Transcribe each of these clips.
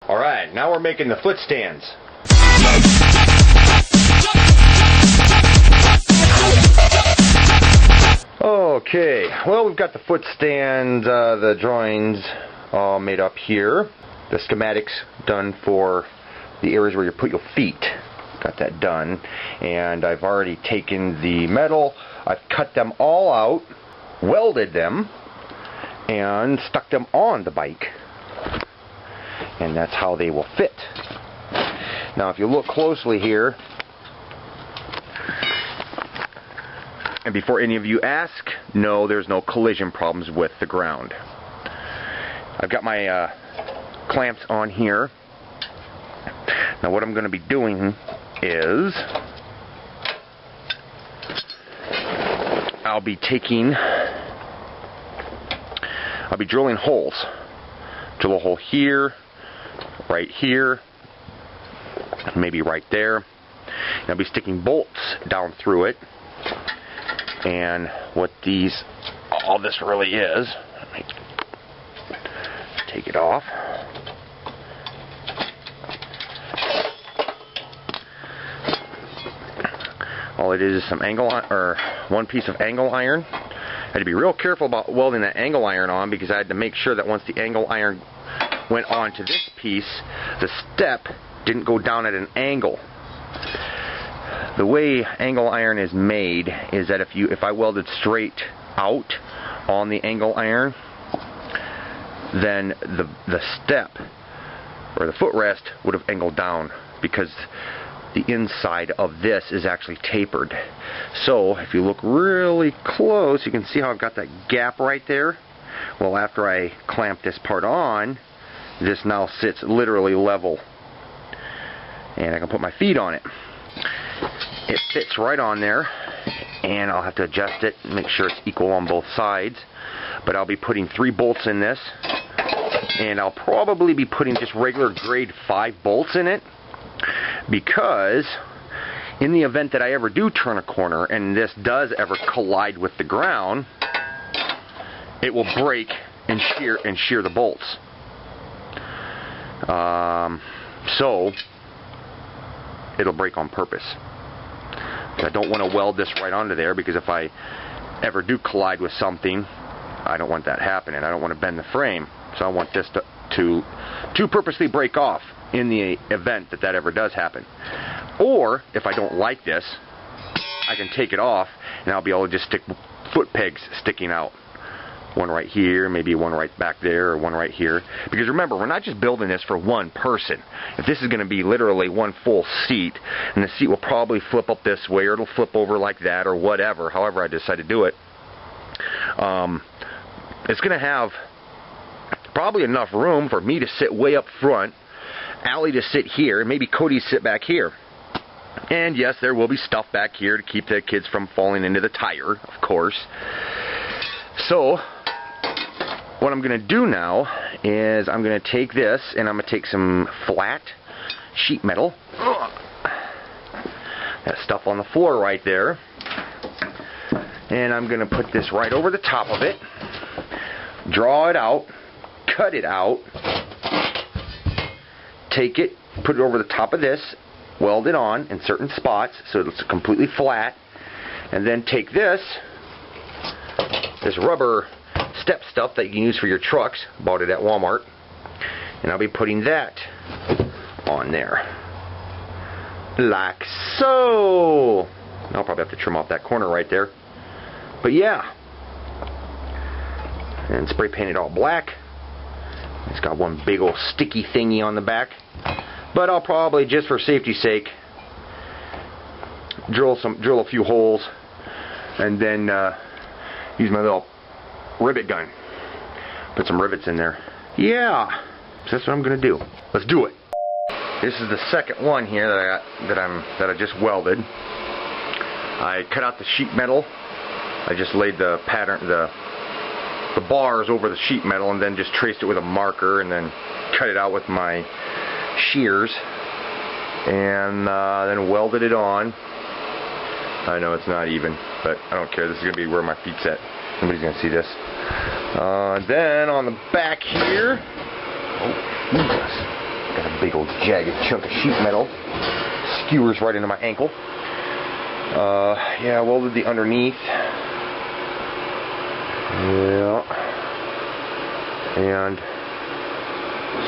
Alright, now we're making the foot stands. Okay, well, we've got the foot stands, the drawings all made up here. The schematics done for the areas where you put your feet. Got that done. And I've already taken the metal, I've cut them all out, welded them, and stuck them on the bike. And that's how they will fit. Now if you look closely here, and before any of you ask, no, there's no collision problems with the ground. I've got my clamps on here. Now what I'm going to be doing is I'll be drilling holes. Drill a hole here, right here, maybe right there. And I'll be sticking bolts down through it. And what all this really is, let me take it off. All it is some one piece of angle iron. I had to be real careful about welding that angle iron on because I had to make sure that once the angle iron went on to this piece, the step didn't go down at an angle. The way angle iron is made is that if I welded straight out on the angle iron, then the step or the footrest would have angled down because the inside of this is actually tapered. So if you look really close, you can see how I've got that gap right there. Well, after I clamp this part on, this now sits literally level, and I can put my feet on it. It fits right on there, and I'll have to adjust it and make sure it's equal on both sides. But I'll be putting 3 bolts in this, and I'll probably be putting just regular grade 5 bolts in it, because in the event that I ever do turn a corner and this does ever collide with the ground, it will break and shear the bolts. So it'll break on purpose. I don't want to weld this right onto there, because if I ever do collide with something, I don't want that happening. I don't want to bend the frame. So I want this to purposely break off in the event that ever does happen. Or if I don't like this, I can take it off and I'll be able to just stick foot pegs sticking out. One right here, maybe one right back there, or one right here. Because remember, we're not just building this for one person. If this is going to be literally one full seat, and the seat will probably flip up this way, or it'll flip over like that, or whatever, however I decide to do it, it's going to have probably enough room for me to sit way up front, Allie to sit here, and maybe Cody sit back here. And yes, there will be stuff back here to keep the kids from falling into the tire, of course. So what I'm going to do now is I'm going to take this and I'm going to take some flat sheet metal, that stuff on the floor right there, and I'm going to put this right over the top of it, draw it out, cut it out, take it, put it over the top of this, weld it on in certain spots so it's completely flat, and then take this rubber step stuff that you can use for your trucks, bought it at Walmart, and I'll be putting that on there like so. I'll probably have to trim off that corner right there, but yeah, and spray paint it all black. It's got one big old sticky thingy on the back, but I'll probably, just for safety's sake, drill a few holes and then use my little rivet gun. Put some rivets in there. Yeah, so that's what I'm gonna do. Let's do it. This is the second one here that I just welded. I cut out the sheet metal. I just laid the pattern, the bars over the sheet metal, and then just traced it with a marker, and then cut it out with my shears, and then welded it on. I know it's not even, but I don't care. This is going to be where my feet's at. Nobody's going to see this. Then on the back here, oh Jesus, got big old jagged chunk of sheet metal. Skewers right into my ankle. Yeah, welded the underneath. Yeah. And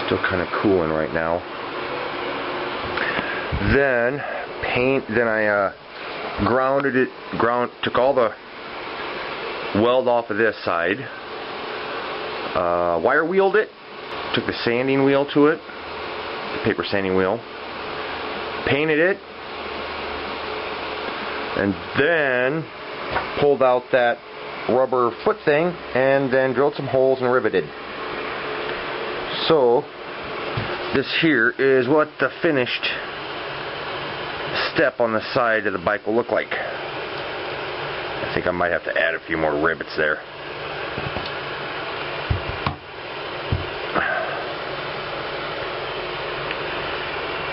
still kind of cooling right now. Then I took all the weld off of this side, wire wheeled it, took the sanding wheel to it, the paper sanding wheel, painted it, and then pulled out that rubber foot thing and then drilled some holes and riveted. So this here is what the finished step on the side of the bike will look like. I think I might have to add a few more rivets there.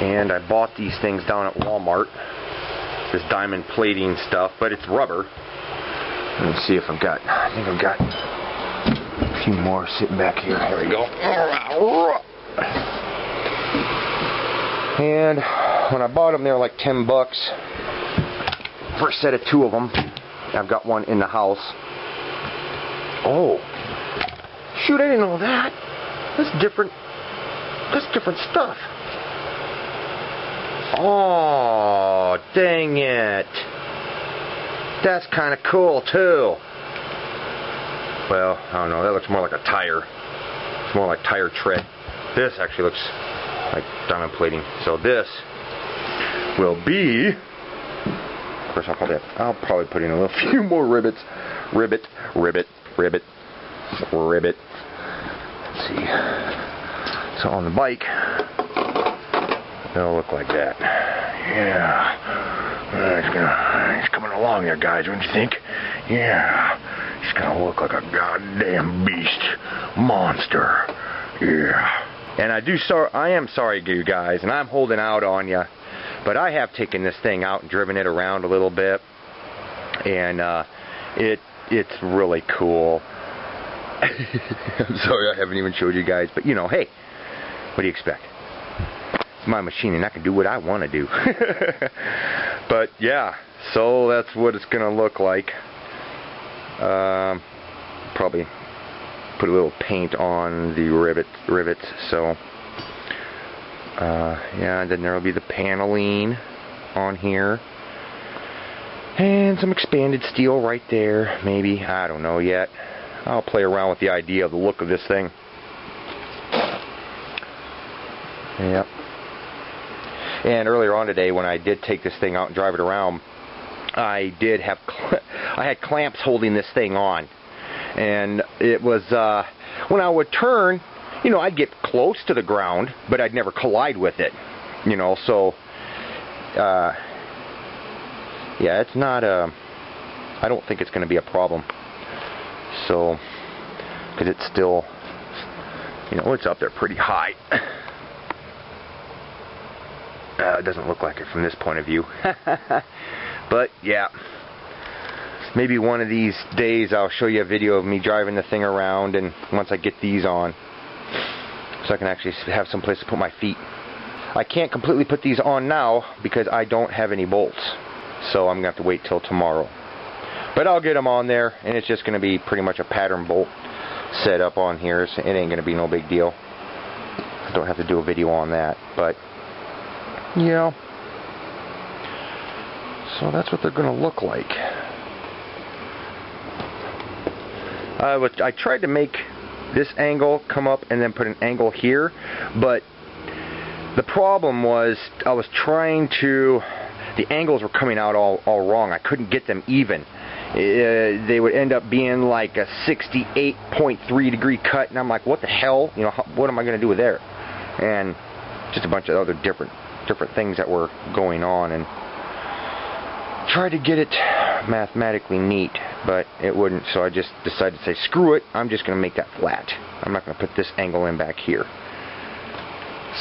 And I bought these things down at Walmart. This diamond plating stuff, but it's rubber. Let me see if I think I've got a few more sitting back here. There we go. And when I bought them, they were like $10 for a set of 2 of them. I've got one in the house. Oh, shoot! I didn't know that. That's different. That's different stuff. Oh, dang it! That's kind of cool too. Well, I don't know. That looks more like a tire. It's more like tire tread. This actually looks like diamond plating. So this will be. Of course, I'll probably put in a few more rivets. Rivet. Let's see. So on the bike, it'll look like that. Yeah. He's coming along there, guys. What do you think? Yeah. He's gonna look like a goddamn beast monster. Yeah. And I am sorry, you guys, and I'm holding out on you. But I have taken this thing out and driven it around a little bit, and it's really cool. I'm sorry I haven't even showed you guys, but you know, hey, what do you expect? It's my machine, and I can do what I want to do. But yeah, so that's what it's gonna look like. Probably put a little paint on the rivets. So. Yeah, and then there will be the paneling on here. And some expanded steel right there, maybe. I don't know yet. I'll play around with the idea of the look of this thing. Yep. And earlier on today, when I did take this thing out and drive it around, I had clamps holding this thing on. And it was, when I would turn, you know, I'd get close to the ground, but I'd never collide with it, you know, so, yeah, it's not, I don't think it's going to be a problem, so, because it's still, you know, it's up there pretty high. It doesn't look like it from this point of view, but, yeah, maybe one of these days I'll show you a video of me driving the thing around, and once I get these on, so I can actually have some place to put my feet. I can't completely put these on now because I don't have any bolts. So I'm going to have to wait till tomorrow. But I'll get them on there, and it's just going to be pretty much a pattern bolt set up on here. So it ain't going to be no big deal. I don't have to do a video on that. But, yeah. So that's what they're going to look like. I tried to make this angle come up and then put an angle here, but the problem was the angles were coming out all wrong. I couldn't get them even. They would end up being like a 68.3 degree cut, and I'm like, what the hell? You know, what am I going to do with there? And just a bunch of other different things that were going on, and tried to get it mathematically neat, but it wouldn't, so I just decided to say, screw it, I'm just going to make that flat. I'm not going to put this angle in back here.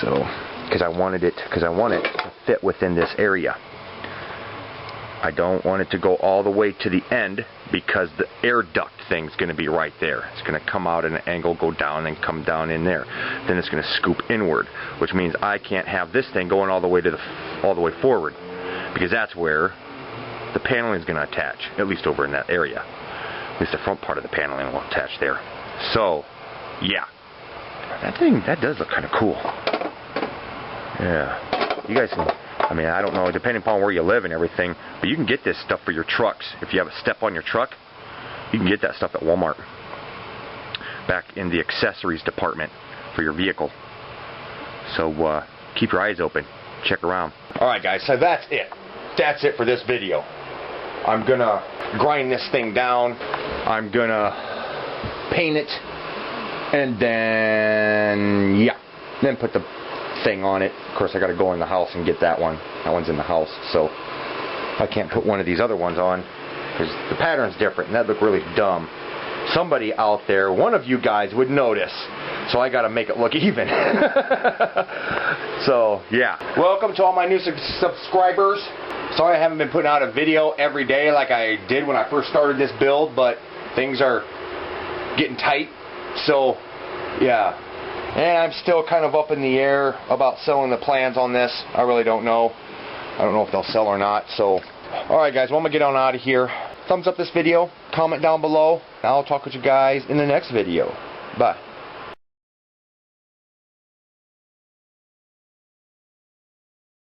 So, because I want it to fit within this area. I don't want it to go all the way to the end, because the air duct thing's going to be right there. It's going to come out at an angle, go down, and come down in there. Then it's going to scoop inward, which means I can't have this thing going all the way forward, because that's where the paneling is going to attach, at least over in that area. At least the front part of the paneling will attach there. So, yeah, that does look kind of cool. Yeah, you guys can. I mean, I don't know, depending upon where you live and everything, but you can get this stuff for your trucks. If you have a step on your truck, you can get that stuff at Walmart. Back in the accessories department for your vehicle. So keep your eyes open. Check around. Alright guys, so that's it. That's it for this video. I'm going to grind this thing down. I'm going to paint it. And then, yeah. Then put the thing on it. Of course I got to go in the house and get that one. That one's in the house, so I can't put one of these other ones on because the pattern's different and that look really dumb. Somebody out there, one of you guys would notice, so I got to make it look even. So yeah, welcome to all my new subscribers. Sorry I haven't been putting out a video every day like I did when I first started this build, but things are getting tight, so yeah. And I'm still kind of up in the air about selling the plans on this. I really don't know. I don't know if they'll sell or not. So, alright guys, well, I'm going to get on out of here. Thumbs up this video. Comment down below. I'll talk with you guys in the next video. Bye.